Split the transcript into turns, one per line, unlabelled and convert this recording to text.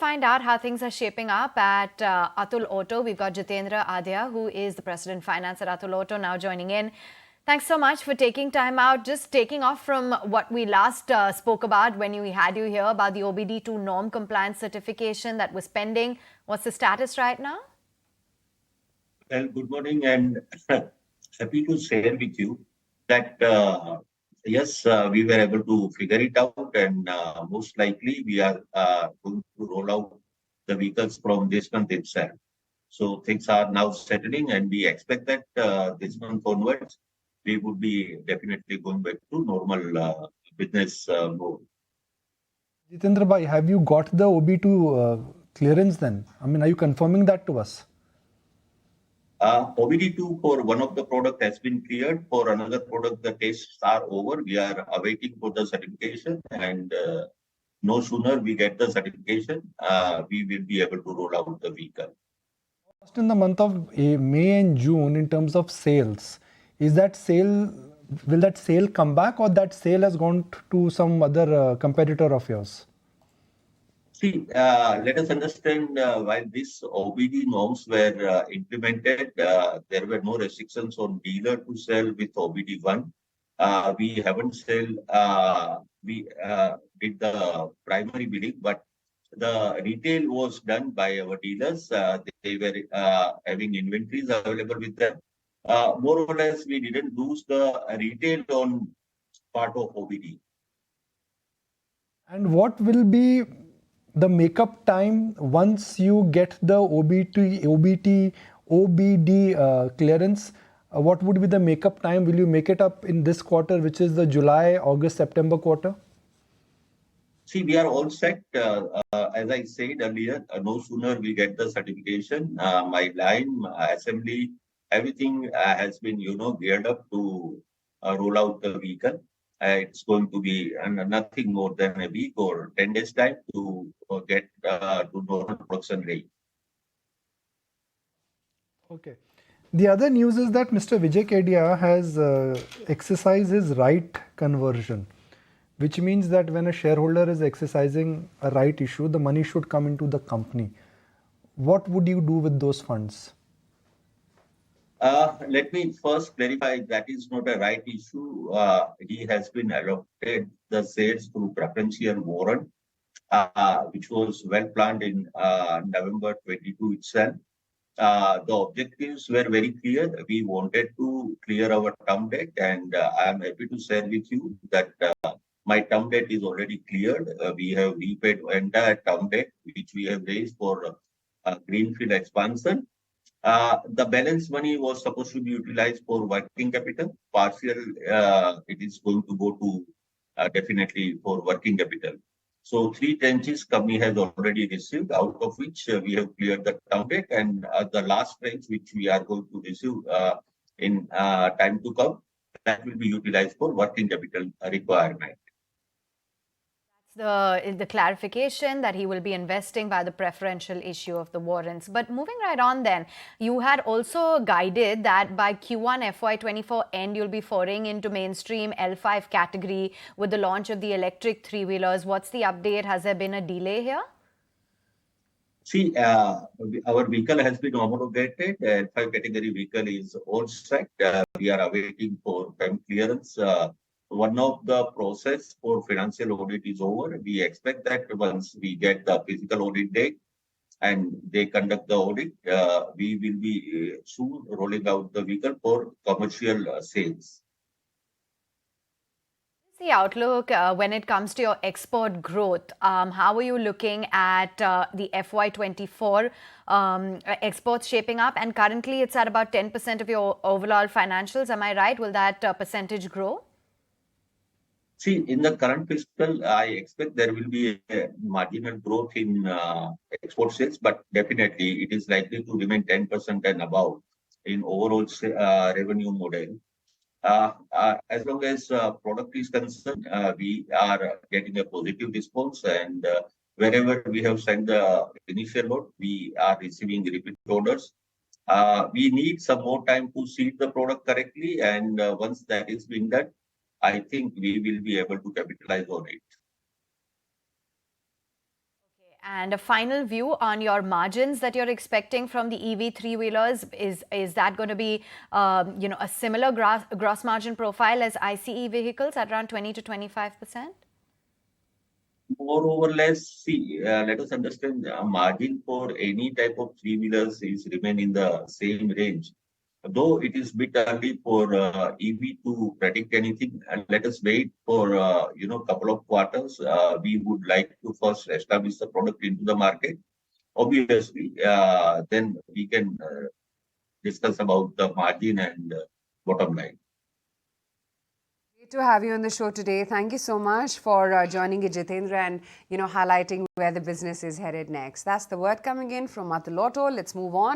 find out how things are shaping up at Atul Auto. We've got Jitendra, Adhia, who is the President Finance at Atul Auto, now joining in. Thanks so much for taking time out. Just taking off from what we last spoke about when we had you here about the OBD2 norm compliance certification that was pending. What's the status right now?
Well, good morning, and happy to share with you that yes, we were able to figure it out, and most likely we are going to roll out the vehicles from this month itself. So things are now settling, and we expect that this month onwards we would be definitely going back to normal business mode.
Jitendra bhai, have you got the OB2 clearance then? I mean, are you confirming that to us?
OBD2 for one of the product has been cleared. For another product, the tests are over. We are awaiting for the certification, and no sooner we get the certification, we will be able to roll out the vehicle.
Just in the month of May and June, in terms of sales, will that sale come back, or that sale has gone to some other competitor of yours?
See, let us understand, while these OBD norms were implemented, there were no restrictions on dealer to sell with OBD1. We haven't we did the primary bidding, but the retail was done by our dealers. They were having inventories available with them. More or less, we didn't lose the retail on part of OBD.
And what will be the makeup time once you get the OBD clearance? What would be the makeup time? Will you make it up in this quarter, which is the July, August, September quarter?
See, we are all set. As I said earlier, no sooner we get the certification, my line, assembly, everything has been, geared up to roll out the vehicle. It's going to be nothing more than a week or 10 days time to get to normal production rate.
Okay. The other news is that Mr. Vijay Kedia has exercised his right conversion, which means that when a shareholder is exercising a right issue, the money should come into the company. What would you do with those funds?
Let me first clarify that is not a right issue. He has been allotted the shares through preferential warrant, which was well planned in November 22 itself. The objectives were very clear. We wanted to clear our term debt, and I am happy to share with you that my term debt is already cleared. We have repaid entire term debt, which we have raised for greenfield expansion. The balance money was supposed to be utilized for working capital. Partial, it is going to go to definitely for working capital. So 3 tranches company has already received, out of which we have cleared the term debt, and the last tranche which we are going to receive in time to come, that will be utilized for working capital requirement.
The clarification that he will be investing by the preferential issue of the warrants. But moving right on then, you had also guided that by Q1 FY24 end, you'll be foraying into mainstream L5 category with the launch of the electric three-wheelers. What's the update? Has there been a delay here?
See, our vehicle has been homologated. L5 category vehicle is all set. We are awaiting for time clearance. One of the process for financial audit is over. We expect that once we get the physical audit date and they conduct the audit, we will be soon rolling out the vehicle for commercial sales.
The outlook when it comes to your export growth, how are you looking at the FY24 exports shaping up? And currently it's at about 10% of your overall financials. Am I right? Will that percentage grow?
See, in the current fiscal, I expect there will be a marginal growth in export sales, but definitely it is likely to remain 10% and above in overall revenue model. As long as product is concerned, we are getting a positive response, and wherever we have sent the initial load, we are receiving repeat orders. We need some more time to seed the product correctly, and once that is being done, I think we will be able to capitalize on it.
And a final view on your margins that you're expecting from the EV three-wheelers. Is that going to be, a similar gross margin profile as ICE vehicles at around 20 to 25%?
More or less, see, let us understand margin for any type of three-wheelers is remain in the same range. Though it is bit early for EV to predict anything, and let us wait for couple of quarters. We would like to first establish the product into the market. Obviously, then we can discuss about the margin and bottom line.
Great to have you on the show today. Thank you so much for joining it, Jitendra, and highlighting where the business is headed next. That's the word coming in from Atul Auto. Let's move on.